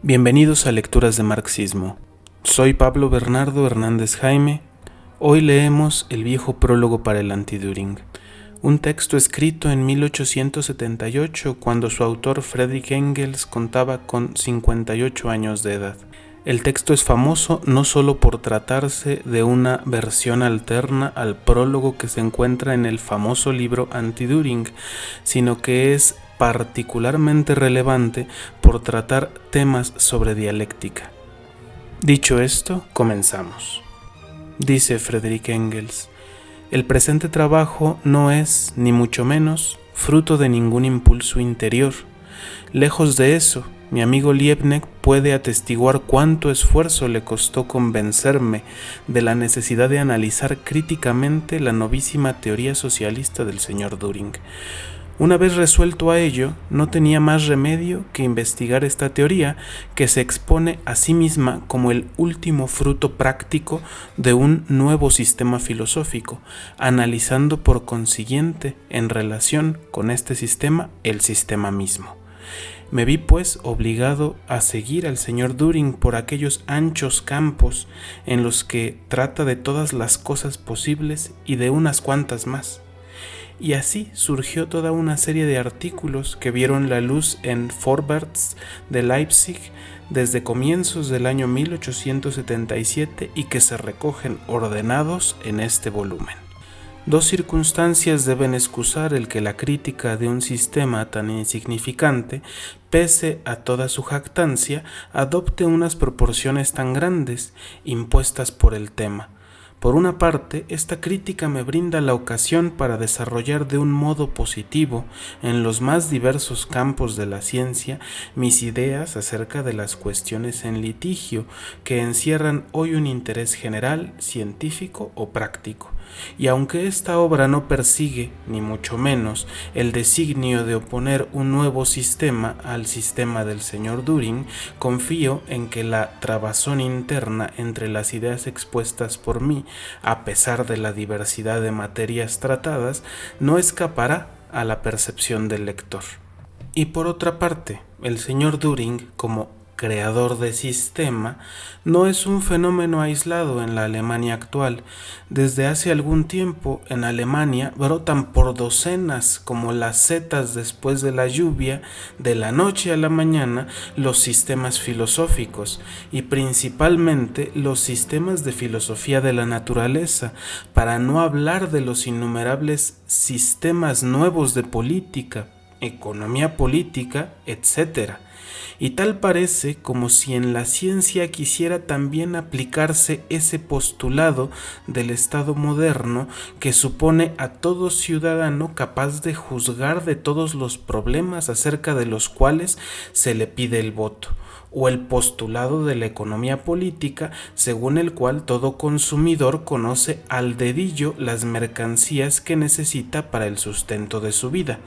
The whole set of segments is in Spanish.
Bienvenidos a Lecturas de Marxismo. Soy Pablo Bernardo Hernández Jaime. Hoy leemos el viejo prólogo para el Anti-Düring, un texto escrito en 1878 cuando su autor Friedrich Engels contaba con 58 años de edad. El texto es famoso no solo por tratarse de una versión alterna al prólogo que se encuentra en el famoso libro Anti-Düring, sino que es particularmente relevante por tratar temas sobre dialéctica. Dicho esto, comenzamos. Dice Friedrich Engels: el presente trabajo no es, ni mucho menos, fruto de ningún impulso interior. Lejos de eso, mi amigo Liebknecht puede atestiguar cuánto esfuerzo le costó convencerme de la necesidad de analizar críticamente la novísima teoría socialista del señor Düring. Una vez resuelto a ello, no tenía más remedio que investigar esta teoría, que se expone a sí misma como el último fruto práctico de un nuevo sistema filosófico, analizando por consiguiente, en relación con este sistema, el sistema mismo. Me vi pues obligado a seguir al señor Düring por aquellos anchos campos en los que trata de todas las cosas posibles y de unas cuantas más. Y así surgió toda una serie de artículos que vieron la luz en Vorwärts de Leipzig desde comienzos del año 1877 y que se recogen ordenados en este volumen. Dos circunstancias deben excusar el que la crítica de un sistema tan insignificante, pese a toda su jactancia, adopte unas proporciones tan grandes, impuestas por el tema. Por una parte, esta crítica me brinda la ocasión para desarrollar de un modo positivo, en los más diversos campos de la ciencia, mis ideas acerca de las cuestiones en litigio, que encierran hoy un interés general, científico o práctico. Y aunque esta obra no persigue, ni mucho menos, el designio de oponer un nuevo sistema al sistema del señor Düring, confío en que la trabazón interna entre las ideas expuestas por mí, a pesar de la diversidad de materias tratadas, no escapará a la percepción del lector. Y por otra parte, el señor Düring, como creador de sistema, no es un fenómeno aislado en la Alemania actual. Desde hace algún tiempo en Alemania brotan por docenas, como las setas después de la lluvia, de la noche a la mañana, los sistemas filosóficos, y principalmente los sistemas de filosofía de la naturaleza, para no hablar de los innumerables sistemas nuevos de política, economía política, etc. Y tal parece como si en la ciencia quisiera también aplicarse ese postulado del Estado moderno que supone a todo ciudadano capaz de juzgar de todos los problemas acerca de los cuales se le pide el voto, o el postulado de la economía política, según el cual todo consumidor conoce al dedillo las mercancías que necesita para el sustento de su vida.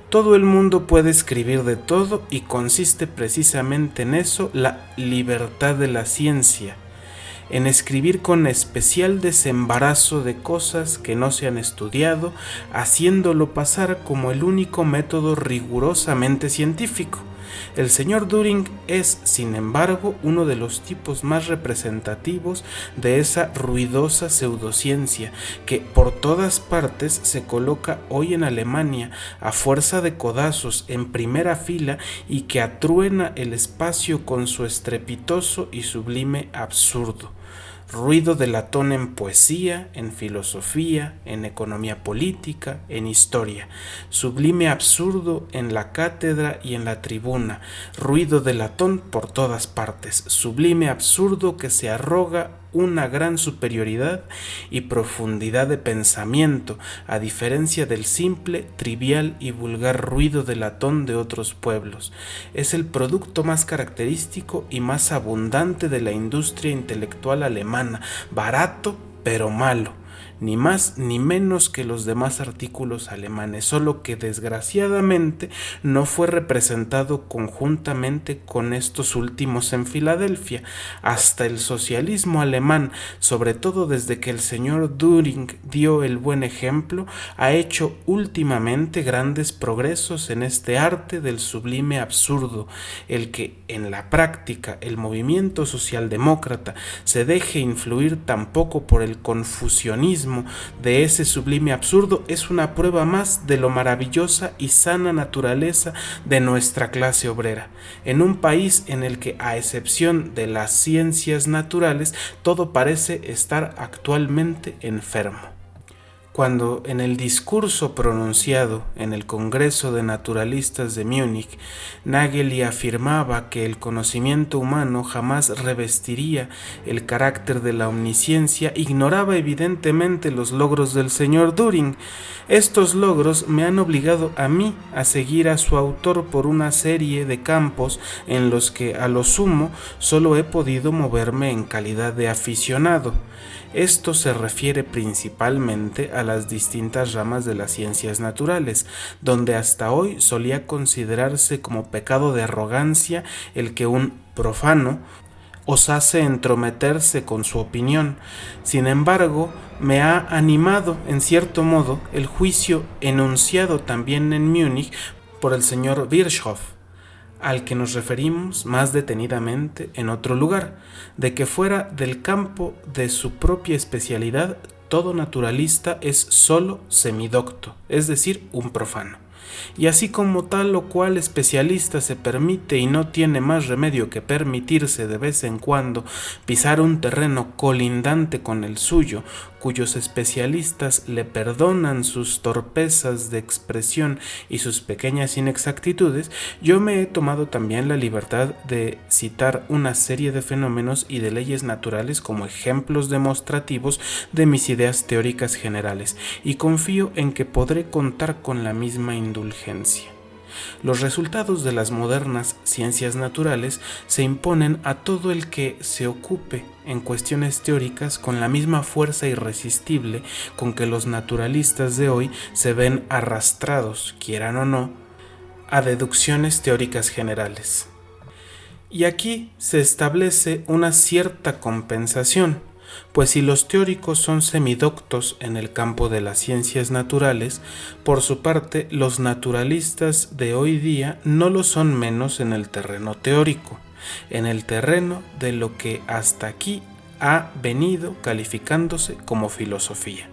Todo el mundo puede escribir de todo y consiste precisamente en eso la libertad de la ciencia, en escribir con especial desembarazo de cosas que no se han estudiado, haciéndolo pasar como el único método rigurosamente científico. El señor Düring es, sin embargo, uno de los tipos más representativos de esa ruidosa pseudociencia que por todas partes se coloca hoy en Alemania a fuerza de codazos en primera fila y que atruena el espacio con su estrepitoso y sublime absurdo. Ruido de latón en poesía, en filosofía, en economía política, en historia. Sublime absurdo en la cátedra y en la tribuna. Ruido de latón por todas partes. Sublime absurdo que se arroga una gran superioridad y profundidad de pensamiento, a diferencia del simple, trivial y vulgar ruido de latón de otros pueblos. Es el producto más característico y más abundante de la industria intelectual alemana, barato pero malo. ni más ni menos que los demás artículos alemanes, solo que desgraciadamente no fue representado conjuntamente con estos últimos en Filadelfia. Hasta el socialismo alemán, sobre todo desde que el señor Düring dio el buen ejemplo, ha hecho últimamente grandes progresos en este arte del sublime absurdo. El que en la práctica el movimiento socialdemócrata se deje influir tampoco por el confusionismo de ese sublime absurdo es una prueba más de lo maravillosa y sana naturaleza de nuestra clase obrera, en un país en el que, a excepción de las ciencias naturales, todo parece estar actualmente enfermo. Cuando en el discurso pronunciado en el Congreso de Naturalistas de Múnich, Nageli afirmaba que el conocimiento humano jamás revestiría el carácter de la omnisciencia, ignoraba evidentemente los logros del señor Düring. Estos logros me han obligado a mí a seguir a su autor por una serie de campos en los que a lo sumo solo he podido moverme en calidad de aficionado. Esto se refiere principalmente a las distintas ramas de las ciencias naturales, donde hasta hoy solía considerarse como pecado de arrogancia el que un profano osase entrometerse con su opinión. Sin embargo, me ha animado, en cierto modo, el juicio enunciado también en Múnich por el señor Virchow, al que nos referimos más detenidamente en otro lugar, de que fuera del campo de su propia especialidad, todo naturalista es solo semidocto, es decir, un profano. Y así como tal o cual especialista se permite y no tiene más remedio que permitirse de vez en cuando pisar un terreno colindante con el suyo, cuyos especialistas le perdonan sus torpezas de expresión y sus pequeñas inexactitudes, yo me he tomado también la libertad de citar una serie de fenómenos y de leyes naturales como ejemplos demostrativos de mis ideas teóricas generales, y confío en que podré contar con la misma indulgencia. Los resultados de las modernas ciencias naturales se imponen a todo el que se ocupe en cuestiones teóricas con la misma fuerza irresistible con que los naturalistas de hoy se ven arrastrados, quieran o no, a deducciones teóricas generales. Y aquí se establece una cierta compensación, pues si los teóricos son semidoctos en el campo de las ciencias naturales, por su parte los naturalistas de hoy día no lo son menos en el terreno teórico, en el terreno de lo que hasta aquí ha venido calificándose como filosofía.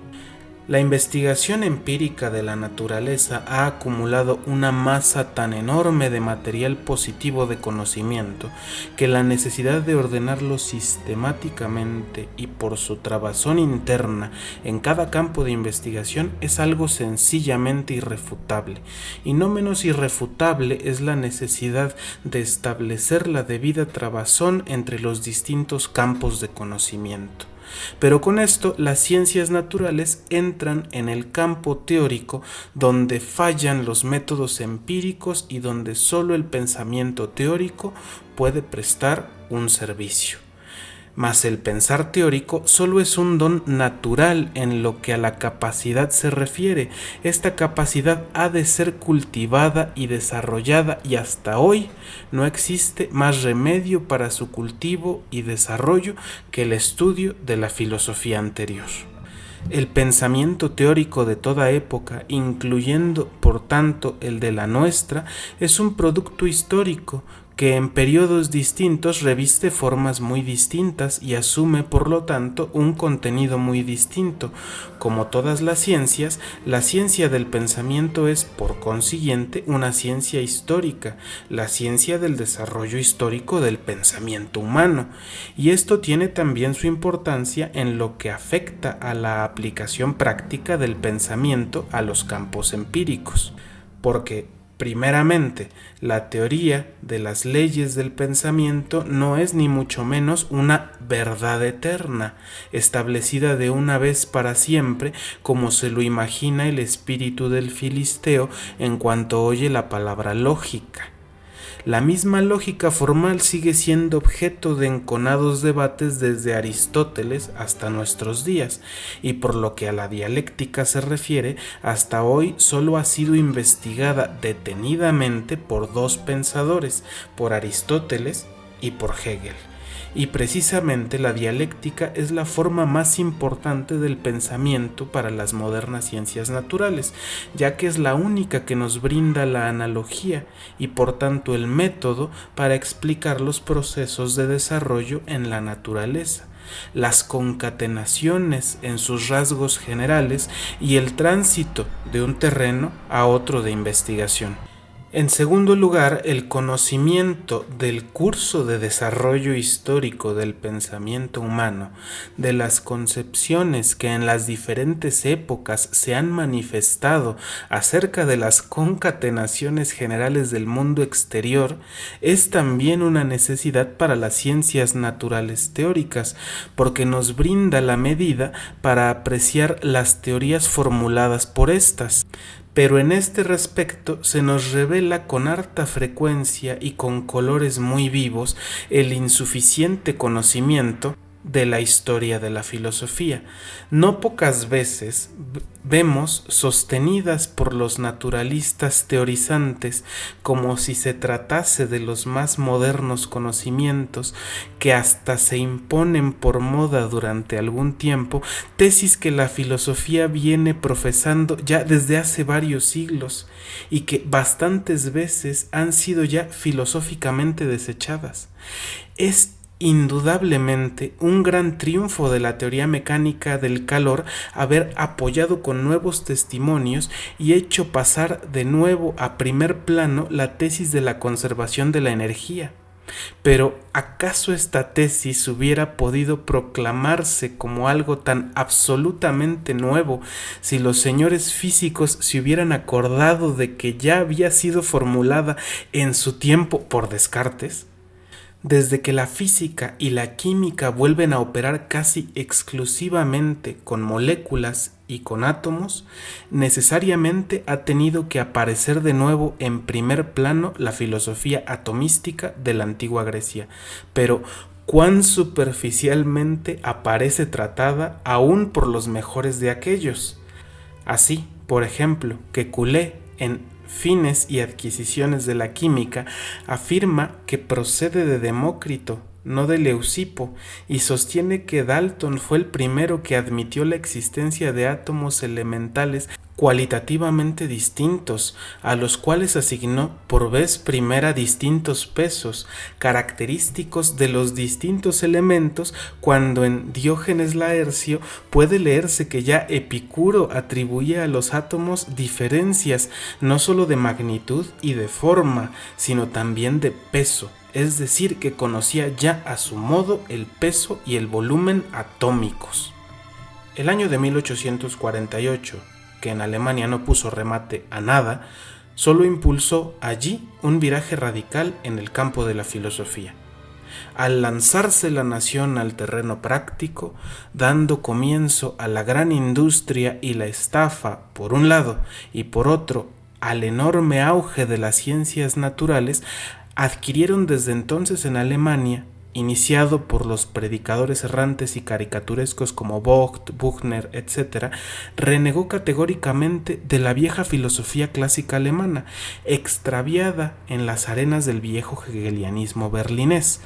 La investigación empírica de la naturaleza ha acumulado una masa tan enorme de material positivo de conocimiento que la necesidad de ordenarlo sistemáticamente y por su trabazón interna en cada campo de investigación es algo sencillamente irrefutable, y no menos irrefutable es la necesidad de establecer la debida trabazón entre los distintos campos de conocimiento. Pero con esto las ciencias naturales entran en el campo teórico donde fallan los métodos empíricos y donde solo el pensamiento teórico puede prestar un servicio. Mas el pensar teórico solo es un don natural en lo que a la capacidad se refiere. Esta capacidad ha de ser cultivada y desarrollada, y hasta hoy no existe más remedio para su cultivo y desarrollo que el estudio de la filosofía anterior. El pensamiento teórico de toda época, incluyendo por tanto el de la nuestra, es un producto histórico que en periodos distintos reviste formas muy distintas y asume por lo tanto un contenido muy distinto. Como todas las ciencias, la ciencia del pensamiento es por consiguiente una ciencia histórica, la ciencia del desarrollo histórico del pensamiento humano, y esto tiene también su importancia en lo que afecta a la aplicación práctica del pensamiento a los campos empíricos, porque primeramente, la teoría de las leyes del pensamiento no es ni mucho menos una verdad eterna, establecida de una vez para siempre, como se lo imagina el espíritu del filisteo en cuanto oye la palabra lógica. La misma lógica formal sigue siendo objeto de enconados debates desde Aristóteles hasta nuestros días, y por lo que a la dialéctica se refiere, hasta hoy solo ha sido investigada detenidamente por dos pensadores, por Aristóteles y por Hegel. Y precisamente la dialéctica es la forma más importante del pensamiento para las modernas ciencias naturales, ya que es la única que nos brinda la analogía y por tanto el método para explicar los procesos de desarrollo en la naturaleza, las concatenaciones en sus rasgos generales y el tránsito de un terreno a otro de investigación. En segundo lugar, el conocimiento del curso de desarrollo histórico del pensamiento humano, de las concepciones que en las diferentes épocas se han manifestado acerca de las concatenaciones generales del mundo exterior, es también una necesidad para las ciencias naturales teóricas, porque nos brinda la medida para apreciar las teorías formuladas por estas. Pero en este respecto se nos revela con harta frecuencia y con colores muy vivos el insuficiente conocimiento de la historia de la filosofía. No pocas veces vemos sostenidas por los naturalistas teorizantes como si se tratase de los más modernos conocimientos que hasta se imponen por moda durante algún tiempo, tesis que la filosofía viene profesando ya desde hace varios siglos y que bastantes veces han sido ya filosóficamente desechadas. Es indudablemente un gran triunfo de la teoría mecánica del calor haber apoyado con nuevos testimonios y hecho pasar de nuevo a primer plano la tesis de la conservación de la energía. Pero ¿acaso esta tesis hubiera podido proclamarse como algo tan absolutamente nuevo si los señores físicos se hubieran acordado de que ya había sido formulada en su tiempo por Descartes? Desde que la física y la química vuelven a operar casi exclusivamente con moléculas y con átomos, necesariamente ha tenido que aparecer de nuevo en primer plano la filosofía atomística de la antigua Grecia. Pero cuán superficialmente aparece tratada aún por los mejores de aquellos. Así, por ejemplo, que Culé en Fines y adquisiciones de la química afirma que procede de Demócrito, no de Leucipo, y sostiene que Dalton fue el primero que admitió la existencia de átomos elementales cualitativamente distintos, a los cuales asignó por vez primera distintos pesos, característicos de los distintos elementos, cuando en Diógenes Laercio puede leerse que ya Epicuro atribuye a los átomos diferencias no sólo de magnitud y de forma, sino también de peso, es decir, que conocía ya a su modo el peso y el volumen atómicos. El año de 1848, que en Alemania no puso remate a nada, solo impulsó allí un viraje radical en el campo de la filosofía. Al lanzarse la nación al terreno práctico, dando comienzo a la gran industria y la estafa por un lado y por otro al enorme auge de las ciencias naturales, adquirieron desde entonces en Alemania, iniciado por los predicadores errantes y caricaturescos como Vogt, Buchner, etc., renegó categóricamente de la vieja filosofía clásica alemana, extraviada en las arenas del viejo hegelianismo berlinés.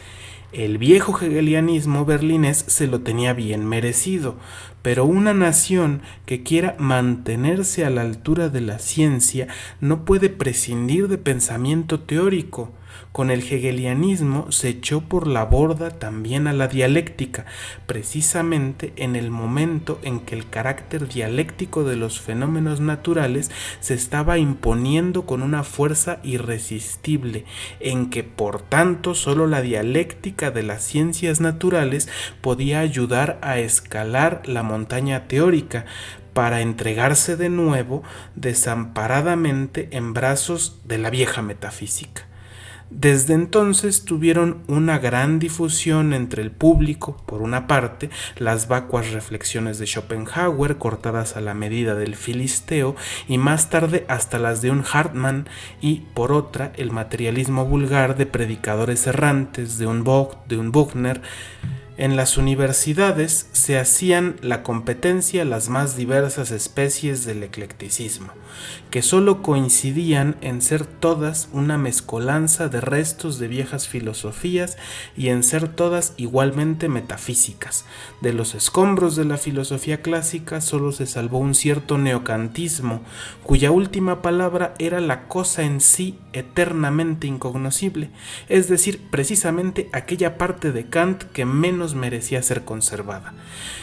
El viejo hegelianismo berlinés se lo tenía bien merecido, pero una nación que quiera mantenerse a la altura de la ciencia no puede prescindir de pensamiento teórico. Con el hegelianismo se echó por la borda también a la dialéctica, precisamente en el momento en que el carácter dialéctico de los fenómenos naturales se estaba imponiendo con una fuerza irresistible, en que por tanto solo la dialéctica de las ciencias naturales podía ayudar a escalar la montaña teórica, para entregarse de nuevo desamparadamente en brazos de la vieja metafísica. Desde entonces tuvieron una gran difusión entre el público, por una parte, las vacuas reflexiones de Schopenhauer cortadas a la medida del filisteo y más tarde hasta las de un Hartmann, y por otra el materialismo vulgar de predicadores errantes, de un Vogt, de un Buchner. En las universidades se hacían la competencia las más diversas especies del eclecticismo, que solo coincidían en ser todas una mezcolanza de restos de viejas filosofías y en ser todas igualmente metafísicas. De los escombros de la filosofía clásica solo se salvó un cierto neocantismo, cuya última palabra era la cosa en sí eternamente incognoscible, es decir, precisamente aquella parte de Kant que menos merecía ser conservada.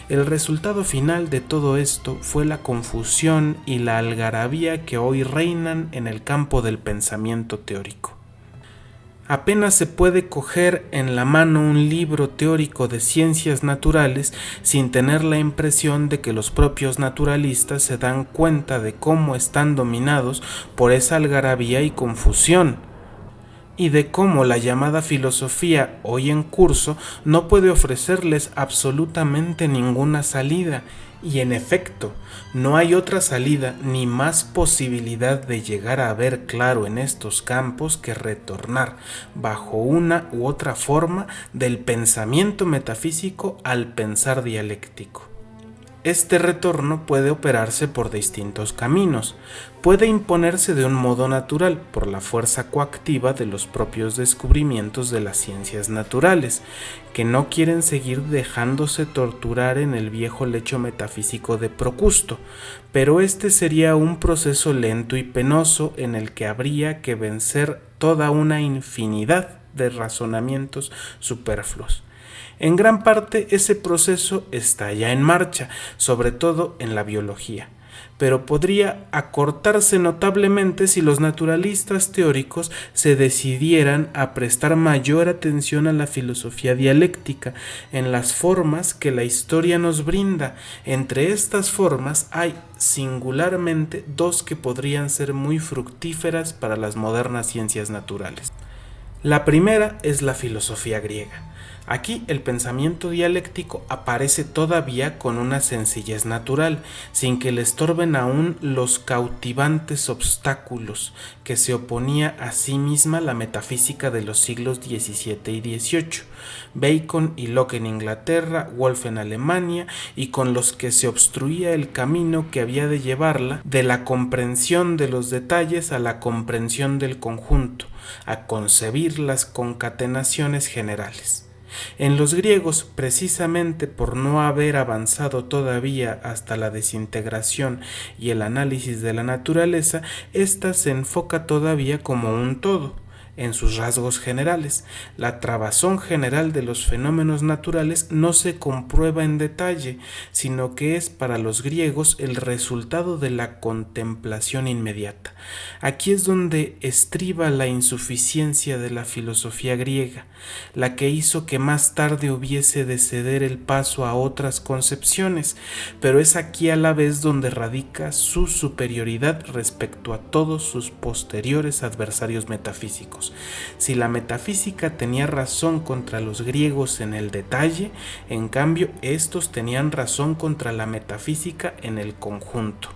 El resultado final de todo esto fue la confusión y la algarabía que hoy reinan en el campo del pensamiento teórico. Apenas se puede coger en la mano un libro teórico de ciencias naturales sin tener la impresión de que los propios naturalistas se dan cuenta de cómo están dominados por esa algarabía y confusión, y de cómo la llamada filosofía hoy en curso no puede ofrecerles absolutamente ninguna salida, y en efecto, no hay otra salida ni más posibilidad de llegar a ver claro en estos campos que retornar, bajo una u otra forma, del pensamiento metafísico al pensar dialéctico. Este retorno puede operarse por distintos caminos. Puede imponerse de un modo natural, por la fuerza coactiva de los propios descubrimientos de las ciencias naturales, que no quieren seguir dejándose torturar en el viejo lecho metafísico de Procusto, pero este sería un proceso lento y penoso en el que habría que vencer toda una infinidad de razonamientos superfluos. En gran parte ese proceso está ya en marcha, sobre todo en la biología, pero podría acortarse notablemente si los naturalistas teóricos se decidieran a prestar mayor atención a la filosofía dialéctica, en las formas que la historia nos brinda. Entre estas formas hay singularmente dos que podrían ser muy fructíferas para las modernas ciencias naturales. La primera es la filosofía griega. Aquí el pensamiento dialéctico aparece todavía con una sencillez natural, sin que le estorben aún los cautivantes obstáculos que se oponía a sí misma la metafísica de los siglos XVII y XVIII, Bacon y Locke en Inglaterra, Wolff en Alemania, y con los que se obstruía el camino que había de llevarla de la comprensión de los detalles a la comprensión del conjunto, a concebir las concatenaciones generales. En los griegos, precisamente por no haber avanzado todavía hasta la desintegración y el análisis de la naturaleza, ésta se enfoca todavía como un todo, en sus rasgos generales. La trabazón general de los fenómenos naturales no se comprueba en detalle, sino que es para los griegos el resultado de la contemplación inmediata. Aquí es donde estriba la insuficiencia de la filosofía griega, la que hizo que más tarde hubiese de ceder el paso a otras concepciones, pero es aquí a la vez donde radica su superioridad respecto a todos sus posteriores adversarios metafísicos. Si la metafísica tenía razón contra los griegos en el detalle, en cambio estos tenían razón contra la metafísica en el conjunto.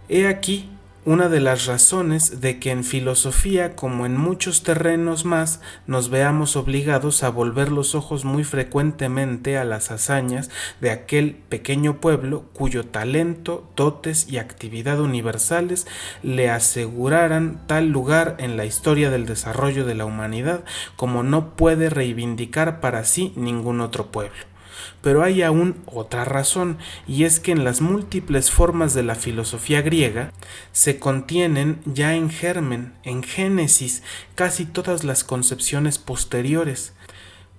He aquí una de las razones de que en filosofía, como en muchos terrenos más, nos veamos obligados a volver los ojos muy frecuentemente a las hazañas de aquel pequeño pueblo cuyo talento, dotes y actividad universales le aseguraran tal lugar en la historia del desarrollo de la humanidad como no puede reivindicar para sí ningún otro pueblo. Pero hay aún otra razón, y es que en las múltiples formas de la filosofía griega se contienen ya en germen, en génesis, casi todas las concepciones posteriores.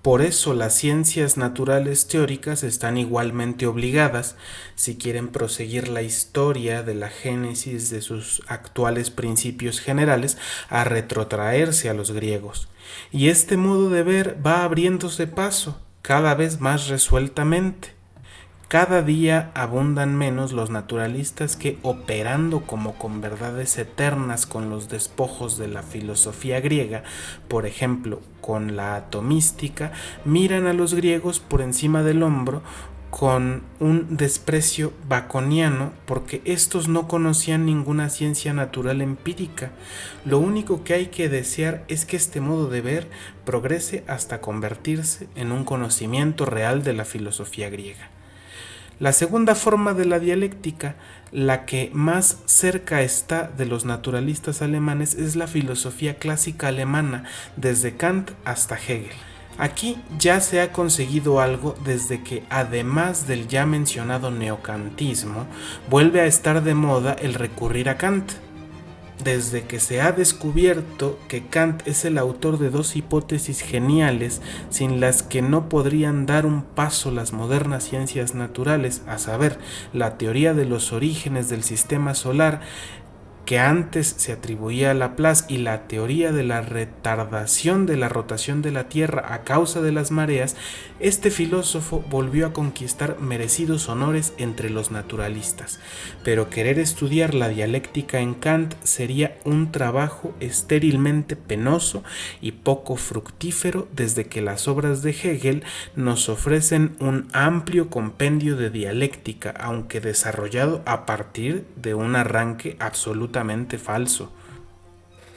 Por eso las ciencias naturales teóricas están igualmente obligadas, si quieren proseguir la historia de la génesis de sus actuales principios generales, a retrotraerse a los griegos. Y este modo de ver va abriéndose paso cada vez más resueltamente. Cada día abundan menos los naturalistas que, operando como con verdades eternas con los despojos de la filosofía griega, por ejemplo, con la atomística, miran a los griegos por encima del hombro con un desprecio baconiano porque estos no conocían ninguna ciencia natural empírica. Lo único que hay que desear es que este modo de ver progrese hasta convertirse en un conocimiento real de la filosofía griega. La segunda forma de la dialéctica, la que más cerca está de los naturalistas alemanes, es la filosofía clásica alemana, desde Kant hasta Hegel. Aquí ya se ha conseguido algo desde que, además del ya mencionado neocantismo, vuelve a estar de moda el recurrir a Kant. Desde que se ha descubierto que Kant es el autor de dos hipótesis geniales sin las que no podrían dar un paso las modernas ciencias naturales, a saber, la teoría de los orígenes del sistema solar, que antes se atribuía a Laplace, y la teoría de la retardación de la rotación de la Tierra a causa de las mareas, este filósofo volvió a conquistar merecidos honores entre los naturalistas. Pero querer estudiar la dialéctica en Kant sería un trabajo estérilmente penoso y poco fructífero, desde que las obras de Hegel nos ofrecen un amplio compendio de dialéctica, aunque desarrollado a partir de un arranque absolutamente falso.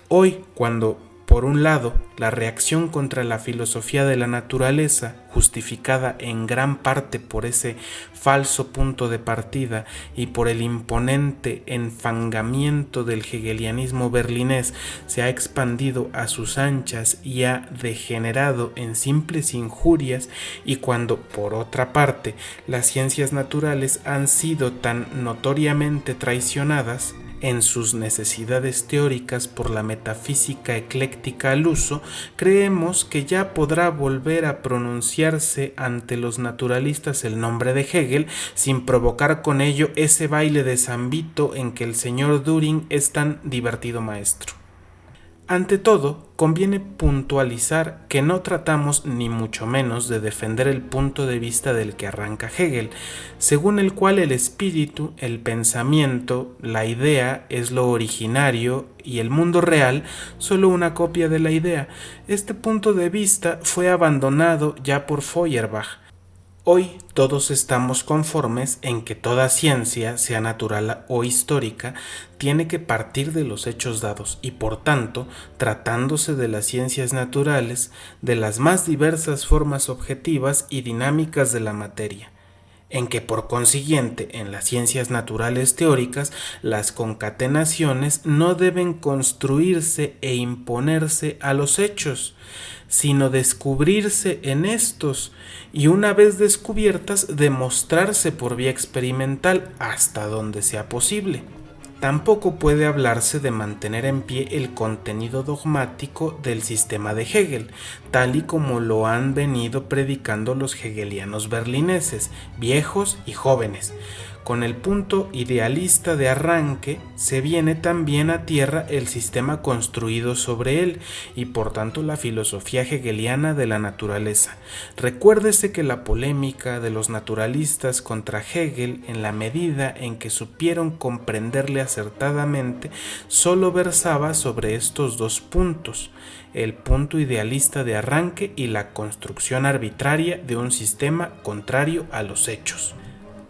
Hoy, cuando, por un lado, la reacción contra la filosofía de la naturaleza, justificada en gran parte por ese falso punto de partida y por el imponente enfangamiento del hegelianismo berlinés, se ha expandido a sus anchas y ha degenerado en simples injurias, y cuando, por otra parte, las ciencias naturales han sido tan notoriamente traicionadas en sus necesidades teóricas por la metafísica ecléctica al uso, creemos que ya podrá volver a pronunciarse ante los naturalistas el nombre de Hegel, sin provocar con ello ese baile de Zambito en que el señor Düring es tan divertido maestro. Ante todo, conviene puntualizar que no tratamos ni mucho menos de defender el punto de vista del que arranca Hegel, según el cual el espíritu, el pensamiento, la idea es lo originario y el mundo real solo una copia de la idea. Este punto de vista fue abandonado ya por Feuerbach. Hoy todos estamos conformes en que toda ciencia, sea natural o histórica, tiene que partir de los hechos dados y, por tanto, tratándose de las ciencias naturales, de las más diversas formas objetivas y dinámicas de la materia, en que por consiguiente en las ciencias naturales teóricas las concatenaciones no deben construirse e imponerse a los hechos, sino descubrirse en estos, y una vez descubiertas demostrarse por vía experimental hasta donde sea posible. Tampoco puede hablarse de mantener en pie el contenido dogmático del sistema de Hegel, tal y como lo han venido predicando los hegelianos berlineses, viejos y jóvenes. Con el punto idealista de arranque se viene también a tierra el sistema construido sobre él y por tanto la filosofía hegeliana de la naturaleza. Recuérdese que la polémica de los naturalistas contra Hegel, en la medida en que supieron comprenderle acertadamente, solo versaba sobre estos dos puntos: el punto idealista de arranque y la construcción arbitraria de un sistema contrario a los hechos.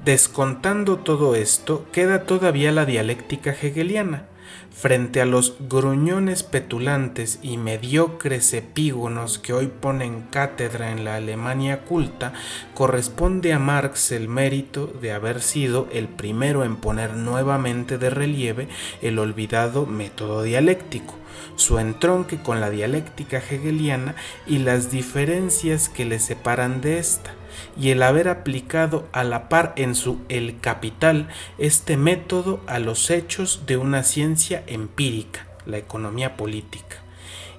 Descontando todo esto, queda todavía la dialéctica hegeliana. Frente a los gruñones petulantes y mediocres epígonos que hoy ponen cátedra en la Alemania culta, corresponde a Marx el mérito de haber sido el primero en poner nuevamente de relieve el olvidado método dialéctico, su entronque con la dialéctica hegeliana y las diferencias que le separan de esta, y el haber aplicado a la par en su El Capital este método a los hechos de una ciencia empírica, la economía política.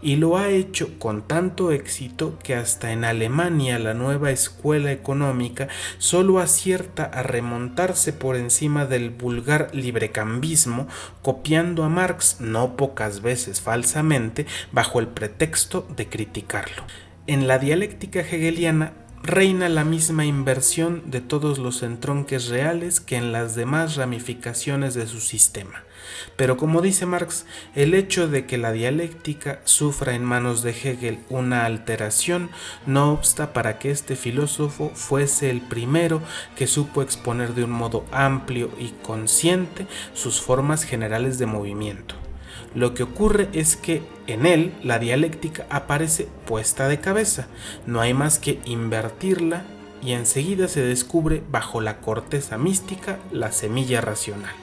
Y lo ha hecho con tanto éxito que hasta en Alemania la nueva escuela económica solo acierta a remontarse por encima del vulgar librecambismo, copiando a Marx, no pocas veces falsamente, bajo el pretexto de criticarlo. En la dialéctica hegeliana reina la misma inversión de todos los entronques reales que en las demás ramificaciones de su sistema. Pero como dice Marx, el hecho de que la dialéctica sufra en manos de Hegel una alteración no obsta para que este filósofo fuese el primero que supo exponer de un modo amplio y consciente sus formas generales de movimiento. Lo que ocurre es que en él la dialéctica aparece puesta de cabeza, no hay más que invertirla y enseguida se descubre bajo la corteza mística la semilla racional.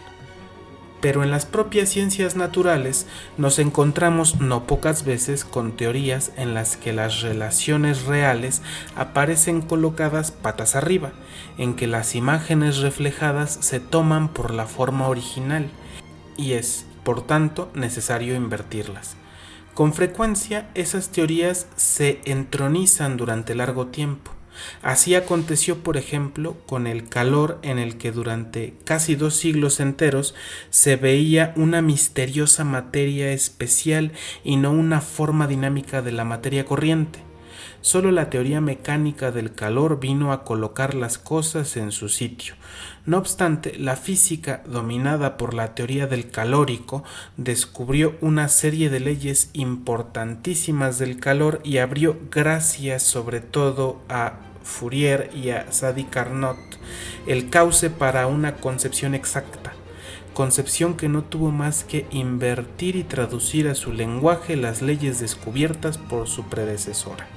Pero en las propias ciencias naturales nos encontramos no pocas veces con teorías en las que las relaciones reales aparecen colocadas patas arriba, en que las imágenes reflejadas se toman por la forma original, y es, por tanto, necesario invertirlas. Con frecuencia esas teorías se entronizan durante largo tiempo. Así aconteció, por ejemplo, con el calor, en el que durante casi 2 siglos enteros se veía una misteriosa materia especial y no una forma dinámica de la materia corriente. Solo la teoría mecánica del calor vino a colocar las cosas en su sitio. No obstante, la física, dominada por la teoría del calórico, descubrió una serie de leyes importantísimas del calor y abrió, gracias sobre todo a Fourier y a Sadi Carnot, el cauce para una concepción exacta, concepción que no tuvo más que invertir y traducir a su lenguaje las leyes descubiertas por su predecesora.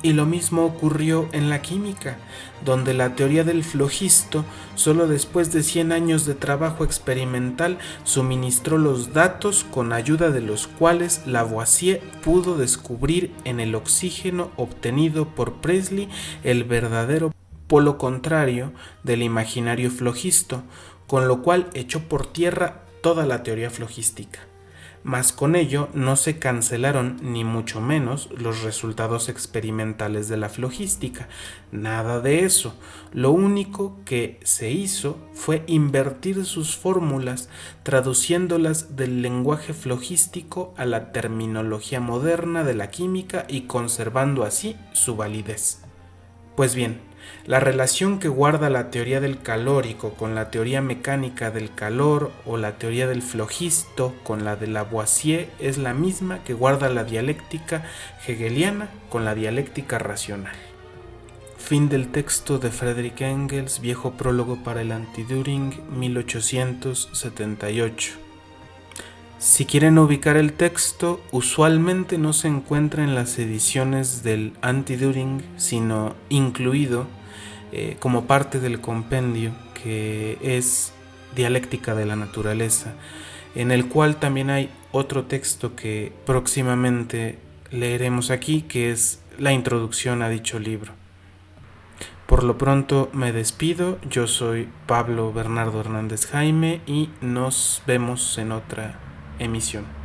Y lo mismo ocurrió en la química, donde la teoría del flogisto, solo después de 100 años de trabajo experimental, suministró los datos con ayuda de los cuales Lavoisier pudo descubrir en el oxígeno obtenido por Presley el verdadero polo contrario del imaginario flogisto, con lo cual echó por tierra toda la teoría flogística. Mas con ello no se cancelaron ni mucho menos los resultados experimentales de la flogística, nada de eso. Lo único que se hizo fue invertir sus fórmulas, traduciéndolas del lenguaje flogístico a la terminología moderna de la química y conservando así su validez. Pues bien, la relación que guarda la teoría del calórico con la teoría mecánica del calor o la teoría del flogisto con la de Lavoisier es la misma que guarda la dialéctica hegeliana con la dialéctica racional. Fin del texto de Friedrich Engels, Viejo prólogo para el Anti-Düring, 1878. Si quieren ubicar el texto, usualmente no se encuentra en las ediciones del Anti-Düring, sino incluido como parte del compendio que es Dialéctica de la Naturaleza, en el cual también hay otro texto que próximamente leeremos aquí, que es la introducción a dicho libro. Por lo pronto me despido, yo soy Pablo Bernardo Hernández Jaime y nos vemos en otra emisión.